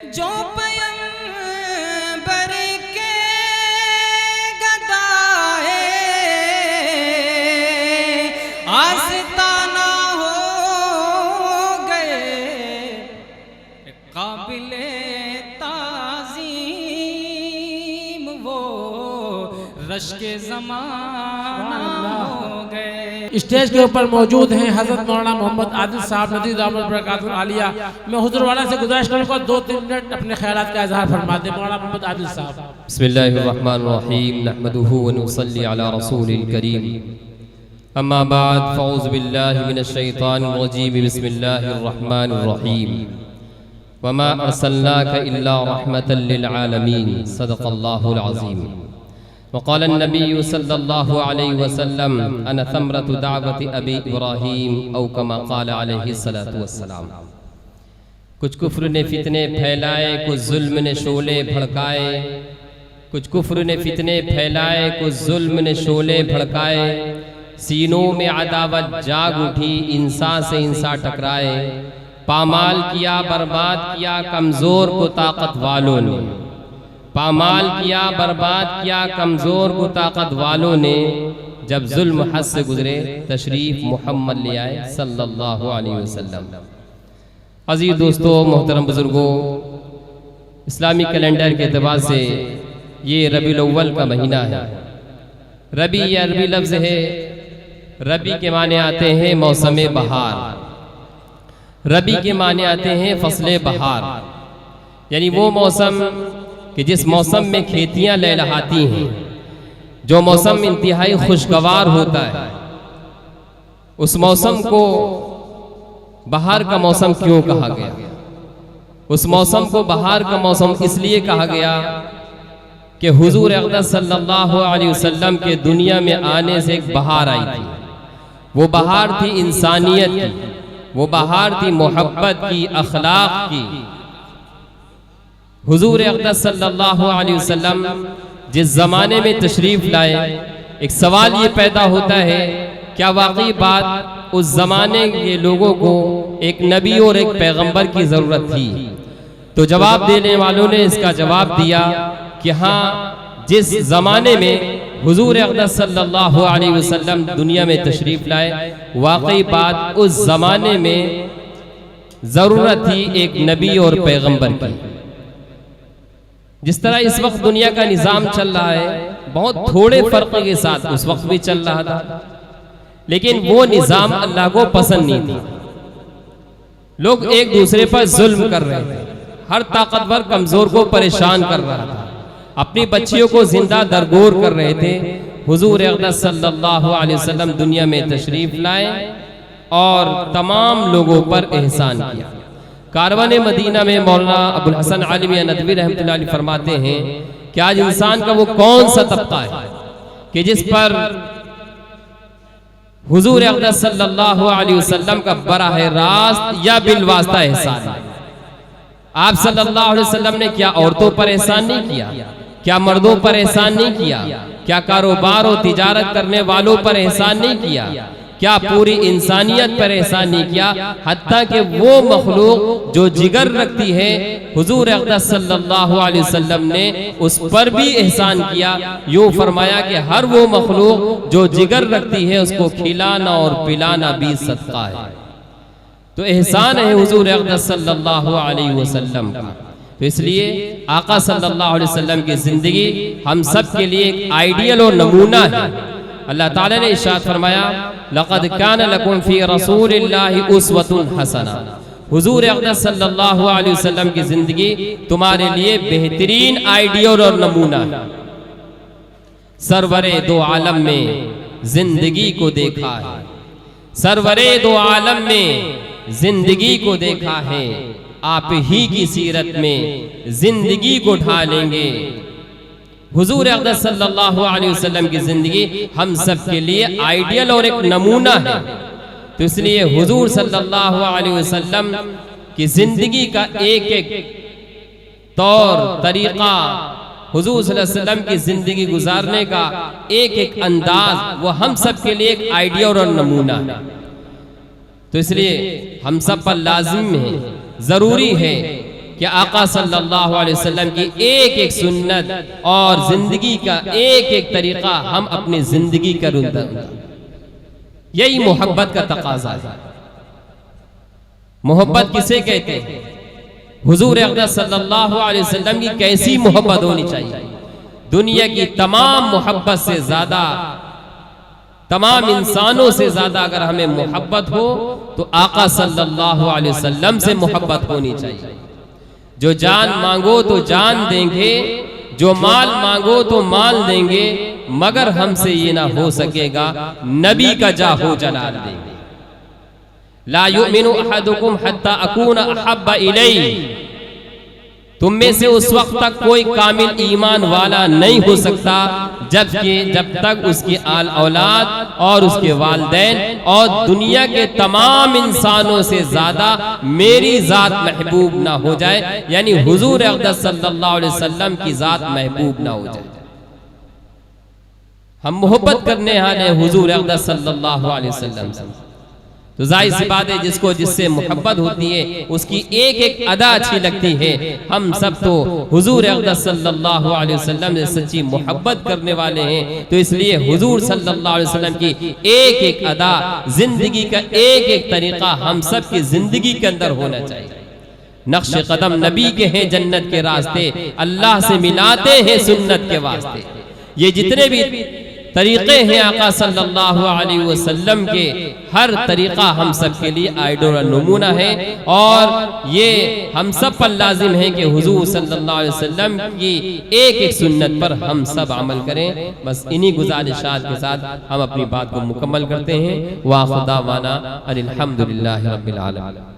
जो पैगंबर के गदाए आस्ताना हो गए, काबिले ताज़ीम वो रश के ज़माना हो गए। स्टेज के ऊपर मौजूद हैं हज़रत मौलाना मोहम्मद आदिल साहब नज़ीर दामद बरकातुहू आलिया। मैं हुज़ूर वाला से गुजारिश करूँगा 2-3 मिनट अपने ख्यालात का इज़हार फरमा दें। मौलाना मोहम्मद आदिल साहब। बिस्मिल्लाहिर्रहमानिर्रहीम नहमदुहु व नुसल्ली अला रसूलिल करीम अम्मा बाद फ़ऊज़ु बिल्लाहि मिनश शैतानिर रजीम बिस्मिल्लाहिर्रहमानिर्रहीम वमा अर्सलनाका इल्ला रहमतल लिल आलमीन सदक़ल्लाहुल अज़ीम वक़ाल नबी सल्लल्लाहु अलैहि वसल्लम अना समरतु दावति अबी इब्राहीम औ कमा क़ाल अलैहि सलातु वस्सलाम। कुछ कुफ्र ने फितने फैलाए, कुछ जुल्म ने शोले भड़काए, कुछ कुफ्र ने फितने फैलाए, कुछ जुल्म ने शोले भड़काए, सीनों में अदावत जाग उठी, इंसान से इंसान टकराए, पामाल किया बर्बाद किया कमज़ोर को ताकत वालों ने, पामाल किया बर्बाद किया कमज़ोर को ताकत वालों ने, जब जुल्म हद से गुजरे तशरीफ़ मोहम्मद ले आए सल्लल्लाहु अलैहि वसल्लम। अज़ीज़ दोस्तों, मोहतरम बुज़ुर्गों, इस्लामी कैलेंडर के अतबार से ये रबीउल अव्वल का महीना है। रबी या अरबी लफ्ज़ है। रबी के माने आते हैं मौसम बहार, रबी के माने आते हैं फसले बहार, यानी वो मौसम कि जिस मौसम में खेतियां लहलहाती हैं, जो मौसम इंतहाई खुशगवार होता है। उस मौसम को बहार का मौसम क्यों कहा गया? उस मौसम को बहार का मौसम इसलिए कहा गया कि हुजूर अक़दस सल्लल्लाहु अलैहि वसल्लम के दुनिया में आने से एक बहार आई थी। वो बहार थी इंसानियत की, वो बहार थी मोहब्बत की, अखलाक की। हुजूर अक़दस सल्लल्लाहु अलैहि वसल्लम जिस ज़माने में तशरीफ़ लाए, एक सवाल ये पैदा होता है, क्या वाकई बात उस ज़माने के लोगों को एक नबी और एक पैगंबर की ज़रूरत थी? तो जवाब देने वालों ने इसका जवाब दिया कि हाँ, जिस ज़माने में हुजूर अक़दस सल्लल्लाहु अलैहि वसल्लम दुनिया में तशरीफ़ लाए, वाकई बात उस ज़माने में ज़रूरत थी एक नबी और पैगंबर की। जिस तरह इस वक्त दुनिया का निज़ाम चल रहा है, बहुत थोड़े फ़र्क के साथ उस वक्त भी चल रहा था, लेकिन वो निज़ाम अल्लाह को पसंद नहीं था। लोग एक दूसरे पर जुल्म कर रहे थे, हर ताकतवर कमज़ोर को परेशान कर रहा था, अपनी बच्चियों को जिंदा दरगोर कर रहे थे। हुजूर अक़दस सल्लल्लाहु अलैहि वसल्लम दुनिया में तशरीफ़ लाए और तमाम लोगों पर एहसान किया। कारवान मदीना में मौलाना अबुल हसन आलिमी नदवी रहमतुल्लाह अलैह फरमाते हैं कि आज इंसान का वो कौन सा तबका है कि जिस पर हुजूर अक़दस सल्लल्लाहु अलैहि वसल्लम का बराह रास्त या बिलवास्ता एहसान है। आप सल्लल्लाहु अलैहि वसल्लम ने क्या औरतों पर एहसान नहीं किया? क्या मर्दों पर एहसान नहीं किया? क्या कारोबार और तिजारत करने वालों पर एहसान नहीं किया? क्या पूरी इंसानियत पर एहसान नहीं किया? हत्ता कि वो मखलूक जो जिगर रखती है, हुजूर अक़दस सल्लल्लाहु अलैहि वसल्लम ने उस पर भी एहसान किया। यूँ फरमाया कि हर वो मखलूक जो जिगर रखती है उसको खिलाना और पिलाना भी सदका है। तो एहसान है हुजूर अक़दस सल्लल्लाहु अलैहि वसल्लम का। तो इसलिए आका सल्लल्लाहु अलैहि वसल्लम की ज़िंदगी हम सब के लिए एक आइडियल और नमूना है। अल्लाह ताला ने इरशाद फरमाया, लक़द कान लकुम फ़ी रसूलिल्लाहि उस्वतुन हसना। हुजूर अक़दस सल्लल्लाहु अलैहि वसल्लम की ज़िंदगी तुम्हारे लिए बेहतरीन आइडियल और नमूना है। सरवरे दो आलम में जिंदगी को देखा है, सरवरे दो आलम में जिंदगी को देखा है, आप ही की सीरत में जिंदगी को ढालेंगे। हुजूर अक़दस सल्लल्लाहु अलैहि वसल्लम की ज़िंदगी हम सब के लिए आइडियल और एक नमूना है। तो इसलिए हुजूर सल्लल्लाहु अलैहि वसल्लम की ज़िंदगी का एक एक तौर तरीक़ा, हुजूर सल्लल्लाहु अलैहि वसल्लम की ज़िंदगी गुजारने का एक एक अंदाज, वो हम सब के लिए एक आइडियल और नमूना है। तो इसलिए हम सब पर लाजिम है, ज़रूरी है कि आका सल्लल्लाहु अलैहि वसल्लम की एक एक सुन्नत और जिंदगी का एक एक तरीका हम अपनी जिंदगी का रुंदा, यही मोहब्बत का तकाजा है। मोहब्बत किसे कहते हैं? हुजूर अक़दस सल्लल्लाहु अलैहि वसल्लम की कैसी मोहब्बत होनी चाहिए? दुनिया की तमाम मोहब्बत से ज्यादा, तमाम इंसानों से ज्यादा अगर हमें मोहब्बत हो तो आका सल्लल्लाहु अलैहि वसल्लम से मोहब्बत होनी चाहिए। जो जान मांगो तो जान देंगे, जो माल मांगो तो माल देंगे, मगर हमसे ये ना हो सकेगा नबी का जाहो जलाल देंगे। ला युमिनु अहदुकुम हत्ता अकूना अहब्बा इलैहि, तुम में से उस वक्त तक कोई कामिल ईमान वाला नहीं हो सकता जब तक उसकी आल औलाद और उसके वालिदैन और दुनिया के तमाम इंसानों से ज्यादा मेरी जात महबूब ना हो जाए, यानी हुजूर अक़दस सल्लल्लाहु अलैहि वसल्लम की जात महबूब ना हो जाए। हम मोहब्बत करने वाले हुजूर अक़दस सल्लल्लाहु अलैहि वसल्लम से, तो जाहिर सी बात है जिसको जिससे मोहब्बत होती है उसकी एक एक अदा अच्छी लगती है। हम सब तो हुजूर अक़दस सल्लल्लाहु अलैहि वसल्लम से सच्ची मोहब्बत करने वाले हैं, तो इसलिए हुजूर सल्लल्लाहु अलैहि वसल्लम की एक एक अदा, जिंदगी का एक एक तरीका हम सब की जिंदगी के अंदर होना चाहिए। नक्श कदम नबी के हैं जन्नत के रास्ते, अल्लाह से मिलाते हैं सुन्नत के वास्ते। ये जितने भी तरीक़े हैं आका सल्लल्लाहु अलैहि वसल्लम के, हर तरीक़ा हम सब के लिए आइडल और नमूना है, और ये हम सब पर लाजिम है कि हुजूर सल्लल्लाहु अलैहि वसल्लम की एक एक सुन्नत पर हम सब अमल करें। बस इन्हीं गुजारिशात के साथ हम अपनी बात को मुकम्मल करते हैं। वा खुदा वाना अनिल हम्दुलिल्लाहि रब्बिल आलमीन।